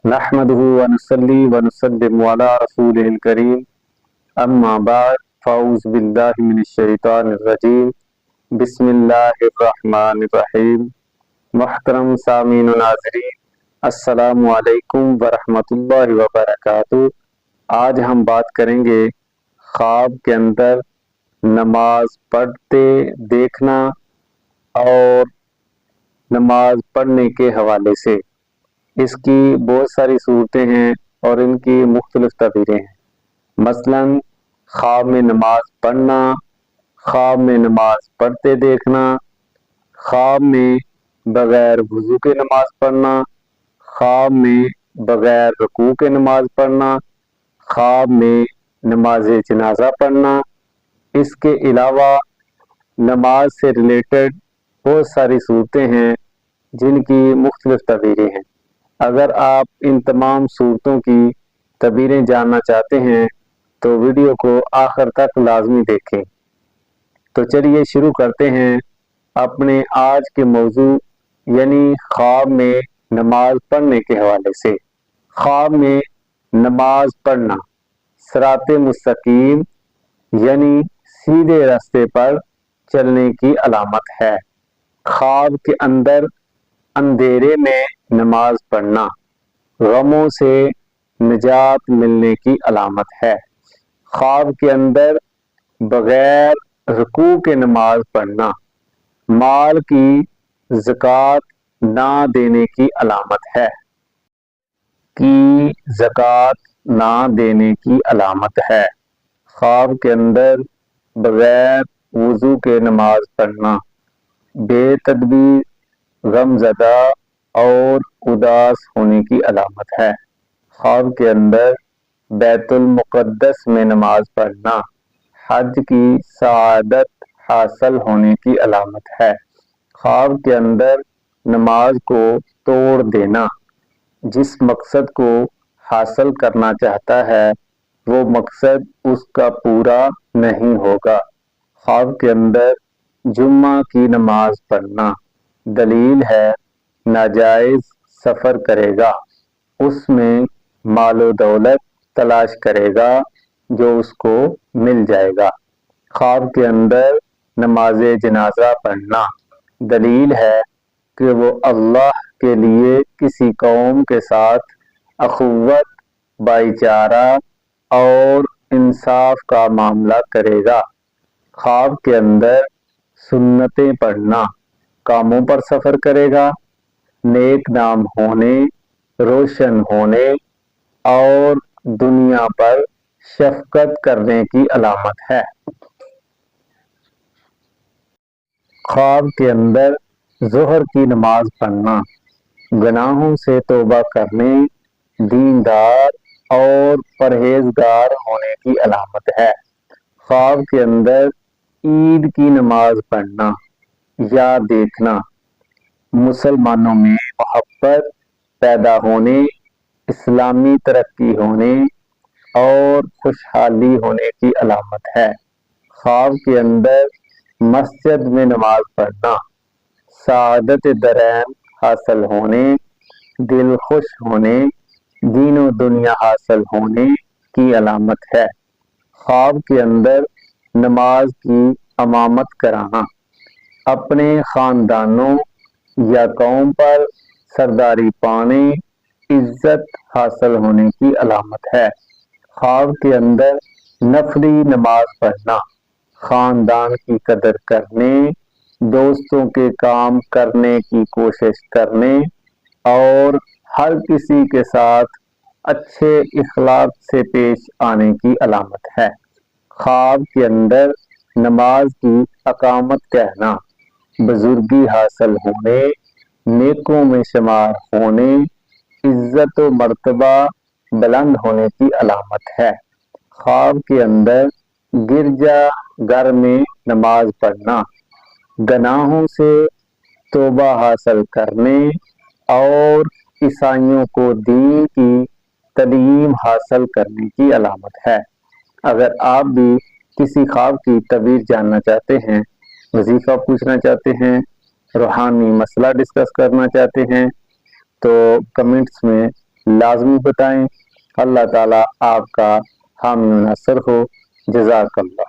नहमदुहु व नुसल्ली व नुसल्लिमु अला रसूलिहिल करीम अम्मा बाद फ़ऊज़ु बिल्लाहि मिनश शैतानिर रजीम बिस्मिल्लाहिर रहमानिर रहीम। मुहतरम सामीन व नाज़रीन, अस्सलामु अलैकुम व रहमतुल्लाहि व बरकातुहू। आज हम बात करेंगे ख्वाब के अंदर नमाज पढ़ते देखना और नमाज पढ़ने के हवाले से। इसकी बहुत सारी सूरतें हैं और इनकी मुख्तलिफ तबीरें हैं। मसलन ख्वाब में नमाज पढ़ना, ख्वाब में नमाज पढ़ते देखना, ख्वाब में बग़ैर वज़ू के नमाज पढ़ना, ख्वाब में बग़ैर रुकू के नमाज पढ़ना, ख्वाब में नमाज जनाजा पढ़ना। इसके अलावा नमाज से रिलेटेड बहुत सारी सूरतें हैं जिनकी मुख्तलिफ तबीरें हैं। अगर आप इन तमाम सूरतों की तबीरें जानना चाहते हैं तो वीडियो को आखिर तक लाजमी देखें। तो चलिए शुरू करते हैं अपने आज के मौजू यानी ख्वाब में नमाज पढ़ने के हवाले से। ख्वाब में नमाज पढ़ना सिराते मुस्तकीम यानी सीधे रास्ते पर चलने की अलामत है। ख्वाब के अंदर अंधेरे में नमाज पढ़ना गमों से निजात मिलने की अलामत है। ख्वाब के अंदर बगैर रुकू के नमाज पढ़ना माल की ज़कात ना देने की अलामत है। ज़कात ना देने की अलामत है। ख्वाब के अंदर बगैर वज़ू के नमाज पढ़ना बेतदबीर, गमज़दा और उदास होने की अलामत है। ख्वाब के अंदर बैतुल मुक़द्दस में नमाज पढ़ना हज की सआदत हासिल होने की अलामत है। ख्वाब के अंदर नमाज को तोड़ देना जिस मकसद को हासिल करना चाहता है वो मकसद उसका पूरा नहीं होगा। ख्वाब के अंदर जुम्मा की नमाज पढ़ना दलील है नाजायज सफ़र करेगा, उसमें मालो दौलत तलाश करेगा जो उसको मिल जाएगा। ख्वाब के अंदर नमाज जनाजा पढ़ना दलील है कि वो अल्लाह के लिए किसी कौम के साथ अखुव्वत, भाईचारा और इंसाफ का मामला करेगा। ख्वाब के अंदर सुन्नतें पढ़ना कामों पर सफ़र करेगा, नेक नाम होने, रोशन होने और दुनिया पर शफ़क़त करने की अलामत है। ख्वाब के अंदर ज़ोहर की नमाज पढ़ना गुनाहों से तौबा करने, दीनदार और परहेजगार होने की अलामत है। ख्वाब के अंदर ईद की नमाज पढ़ना या देखना मुसलमानों में मोहब्बत पैदा होने, इस्लामी तरक्की होने और खुशहाली होने की अलामत है। ख्वाब के अंदर मस्जिद में नमाज पढ़ना सआदत दरैन हासिल होने, दिल खुश होने, दीनो दुनिया हासिल होने की अलामत है। ख्वाब के अंदर नमाज की इमामत कराना अपने ख़ानदानों या कौम पर सरदारी पाने, इज्जत हासिल होने की अलामत है। ख्वाब के अंदर नफली नमाज पढ़ना ख़ानदान की कदर करने, दोस्तों के काम करने की कोशिश करने और हर किसी के साथ अच्छे इखलाक से पेश आने की अलामत है। ख्वाब के अंदर नमाज की अकामत कहना बुजुर्गी हासिल होने, नेकों में शुमार होने, इज्जत व मर्तबा बुलंद होने की अलामत है। ख्वाब के अंदर गिरजा घर में नमाज पढ़ना गुनाहों से तौबा हासिल करने और ईसाइयों को दीन की तालीम हासिल करने की अलामत है। अगर आप भी किसी ख्वाब की तबीर जानना चाहते हैं, वजीफ़ा पूछना चाहते हैं, रूहानी मसला डिस्कस करना चाहते हैं तो कमेंट्स में لازمی بتائیں۔ اللہ تعالیٰ آپ کا حامی و ناصر ہو۔ جزاک اللہ۔